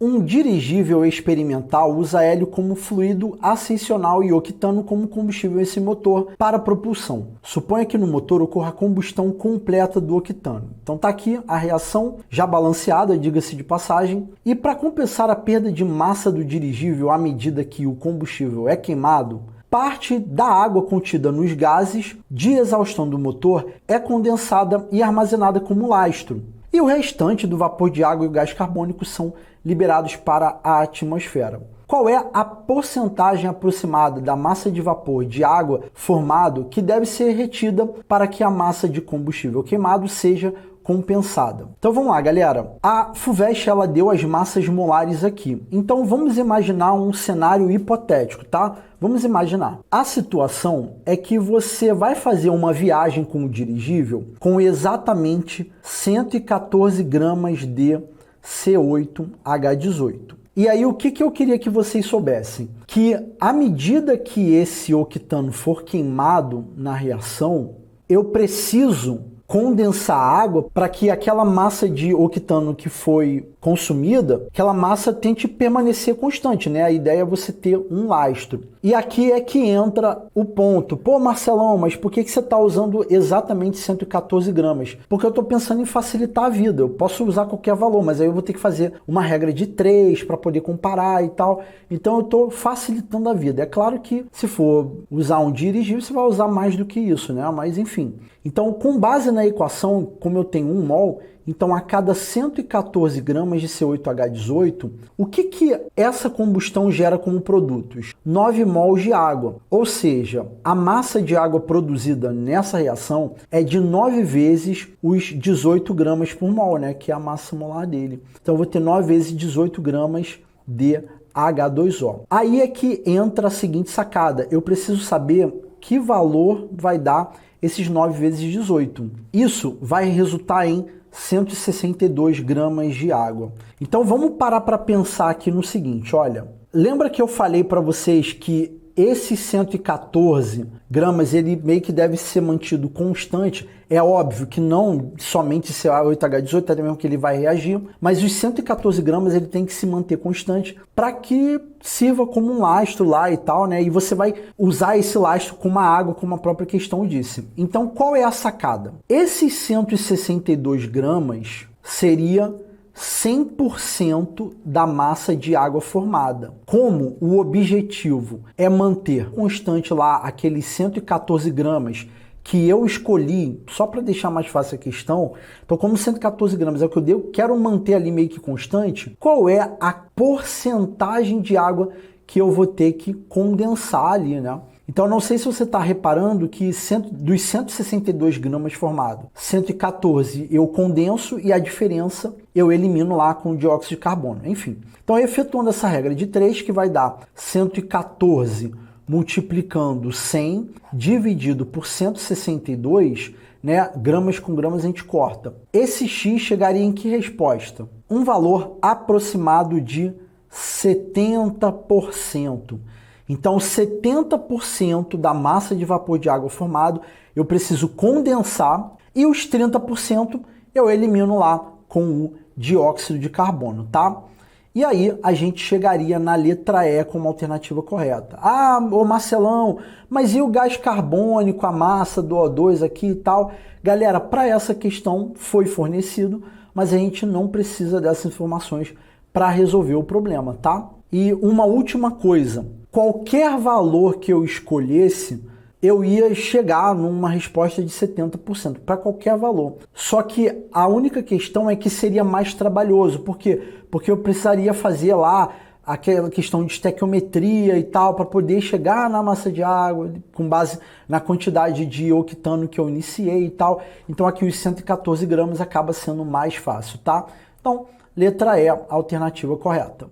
Um dirigível experimental usa hélio como fluido ascensional e octano como combustível em esse motor para propulsão. Suponha que no motor ocorra a combustão completa do octano. Então tá aqui a reação já balanceada, diga-se de passagem, e para compensar a perda de massa do dirigível à medida que o combustível é queimado, parte da água contida nos gases de exaustão do motor é condensada e armazenada como lastro. E o restante do vapor de água e o gás carbônico são liberados para a atmosfera. Qual é a porcentagem aproximada da massa de vapor de água formado que deve ser retida para que a massa de combustível queimado seja compensada? Então vamos lá, galera. A FUVEST ela deu as massas molares aqui. Então vamos imaginar um cenário hipotético, tá? Vamos imaginar. A situação é que você vai fazer uma viagem com o dirigível com exatamente 114 gramas de C8H18. E aí o que eu queria que vocês soubessem? Que à medida que esse octano for queimado na reação, eu preciso condensar água para que aquela massa de octano que foi consumida, aquela massa tente permanecer constante, né? A ideia é você ter um lastro. E aqui é que entra o ponto. Pô, Marcelão, mas por que você está usando exatamente 114 gramas? Porque eu estou pensando em facilitar a vida. Eu posso usar qualquer valor, mas aí eu vou ter que fazer uma regra de 3 para poder comparar e tal. Então eu estou facilitando a vida. É claro que se for usar um dirigível, você vai usar mais do que isso, né? Mas enfim. Então, com base na equação, como eu tenho 1 mol, então a cada 114 gramas de C8H18, o que essa combustão gera como produtos? 9 mols de água. Ou seja, a massa de água produzida nessa reação é de 9 vezes os 18 gramas por mol, né? Que é a massa molar dele. Então eu vou ter 9 vezes 18 gramas de H2O. Aí é que entra a seguinte sacada. Eu preciso saber que valor vai dar esses 9 vezes 18. Isso vai resultar em 162 gramas de água. Então vamos parar para pensar aqui no seguinte, olha. Lembra que eu falei para vocês que esse 114 gramas, ele meio que deve ser mantido constante. É óbvio que não somente C8H18, até mesmo que ele vai reagir, mas os 114 gramas ele tem que se manter constante para que sirva como um lastro lá e tal, né? E você vai usar esse lastro com uma água, como a própria questão disse. Então, qual é a sacada? Esses 162 gramas seria 100% da massa de água formada. Como o objetivo é manter constante lá aqueles 114 gramas que eu escolhi, só para deixar mais fácil a questão, então como 114 gramas é o que eu quero manter ali meio que constante, qual é a porcentagem de água que eu vou ter que condensar ali, né? Então, não sei se você está reparando que dos 162 gramas formados, 114 eu condenso e a diferença eu elimino lá com o dióxido de carbono. Enfim, então efetuando essa regra de 3, que vai dar 114 multiplicando 100 dividido por 162, né, gramas com gramas a gente corta. Esse X chegaria em que resposta? Um valor aproximado de 70%. Então, 70% da massa de vapor de água formado eu preciso condensar e os 30% eu elimino lá com o dióxido de carbono, tá? E aí a gente chegaria na letra E como alternativa correta. Ah, ô Marcelão, mas e o gás carbônico, a massa do O2 aqui e tal? Galera, para essa questão foi fornecido, mas a gente não precisa dessas informações para resolver o problema, tá? E uma última coisa. Qualquer valor que eu escolhesse, eu ia chegar numa resposta de 70%, para qualquer valor. Só que a única questão é que seria mais trabalhoso. Por quê? Porque eu precisaria fazer lá aquela questão de estequiometria e tal, para poder chegar na massa de água, com base na quantidade de octano que eu iniciei e tal. Então aqui os 114 gramas acaba sendo mais fácil, tá? Então, letra E, alternativa correta.